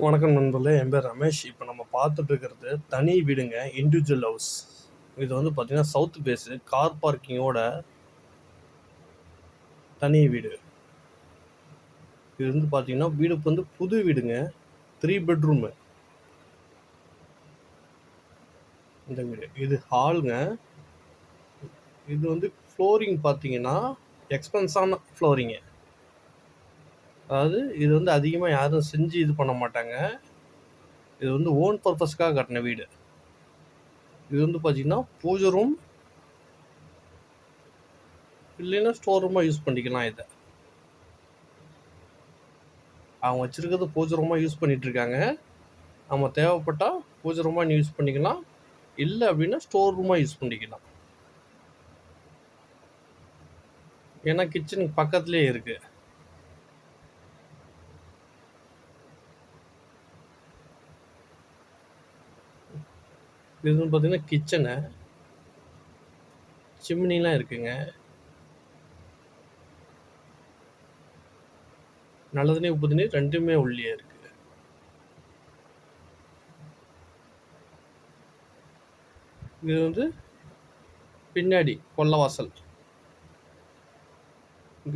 வணக்கம் நண்பர்களே, என் பேர் ரமேஷ். இப்போ நம்ம பார்த்துட்டு இருக்கிறது தனி வீடுங்க, இண்டிவிஜுவல் ஹவுஸ். இது வந்து பார்த்தீங்கன்னா சவுத் பேஸு, கார் பார்க்கிங்கோட தனி வீடு. இது வந்து பார்த்தீங்கன்னா வீடு வந்து புது வீடுங்க, 3 பெட்ரூமு இந்த வீடு. இது ஹாலுங்க. இது வந்து ஃப்ளோரிங் பார்த்தீங்கன்னா எக்ஸ்பென்ஸான ஃப்ளோரிங்கு. அதாவது இது வந்து அதிகமாக யாரும் செஞ்சு இது பண்ண மாட்டாங்க. இது வந்து ஓன் பர்பஸ்க்காக கட்டின வீடு. இது வந்து பார்த்தீங்கன்னா பூஜை ரூம் இல்லைன்னா ஸ்டோர் ரூமாக யூஸ் பண்ணிக்கலாம். இதை அவங்க வச்சுருக்கிறது பூஜை ரூமாக யூஸ் பண்ணிகிட்ருக்காங்க. நம்ம தேவைப்பட்டால் பூஜை ரூமாக யூஸ் பண்ணிக்கலாம், இல்லை அப்படின்னா ஸ்டோர் ரூமாக யூஸ் பண்ணிக்கலாம். ஏன்னா கிச்சனுக்கு பக்கத்துலேயே இருக்குது. இது வந்து பார்த்தீங்கன்னா கிச்சனு, சிம்னிலாம் இருக்குங்க. நல்ல தண்ணி உப்பு தண்ணி ரெண்டுமே உள்ளே இருக்குது. இது வந்து பின்னாடி கொல்லவாசல்.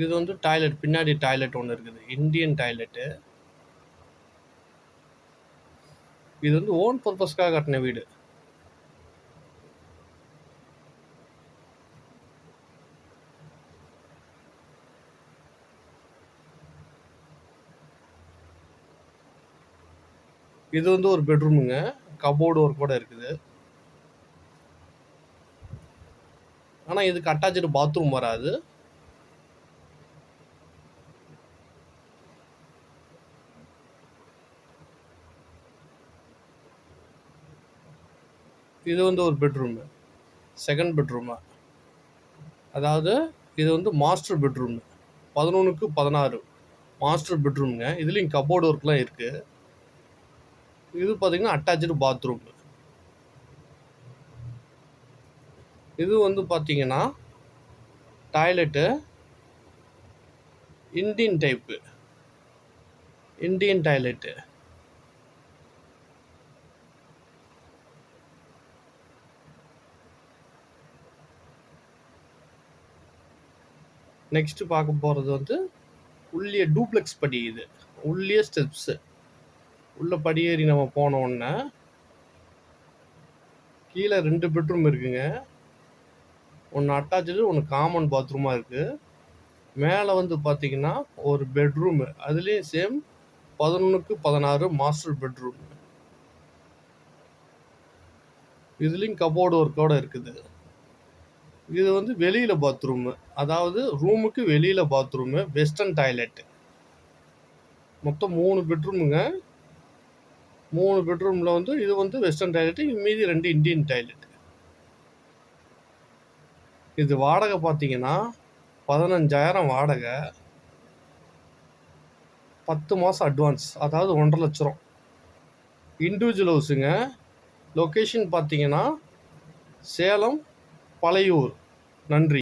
இது வந்து டாய்லெட், பின்னாடி டாய்லெட் ஒன்று இருக்குது, இந்தியன் டாய்லெட்டு. இது வந்து ஓன் பர்பஸ்க்காக கட்டின வீடு. இது வந்து ஒரு பெட்ரூமுங்க, கபோர்டு ஒர்க் கூட இருக்குது. ஆனால் இதுக்கு அட்டாச்சு பாத்ரூம் வராது. இது வந்து ஒரு பெட்ரூமு, செகண்ட் பெட்ரூமா. அதாவது இது வந்து மாஸ்டர் பெட்ரூமு, 11க்கு 16 மாஸ்டர் பெட்ரூமுங்க. இதுலேயும் கபோர்டு ஒர்க்லாம் இருக்குது. இது பார்த்தீங்கன்னா அட்டாச்சு பாத்ரூம். இது வந்து பார்த்தீங்கன்னா toilet Indian type, Indian toilet. Next பார்க்க போகிறது வந்து உள்ளே டூப்ளெக்ஸ் படி. இது உள்ளே ஸ்டெப்ஸு, உள்ளே படியேறி நம்ம போனோடனே கீழே 2 பெட்ரூம் இருக்குங்க. ஒன்று அட்டாச்சு, ஒன்று காமன் பாத்ரூமாக இருக்குது. மேலே வந்து பார்த்தீங்கன்னா ஒரு பெட்ரூமு, அதுலேயும் சேம் 11க்கு 16 மாஸ்டர் பெட்ரூம். இதுலேயும் கபோர்டு ஒர்க்கோடு இருக்குது. இது வந்து வெளியில் பாத்ரூமு, அதாவது ரூமுக்கு வெளியில் பாத்ரூமு, வெஸ்டர்ன் டாய்லெட்டு. மொத்தம் 3 பெட்ரூமுங்க. 3 பெட்ரூமில் வந்து இது வந்து வெஸ்டர்ன் டாய்லெட்டு, மீதி 2 இந்தியன் டாய்லெட்டு. இது வாடகை பார்த்தீங்கன்னா 15,000 வாடகை, 10 மாதம் அட்வான்ஸ், அதாவது 1,50,000 லட்சம். இண்டிவிஜுவல் ஹவுஸுங்க. லொக்கேஷன் பார்த்தீங்கன்னா சேலம், பழையூர். நன்றி.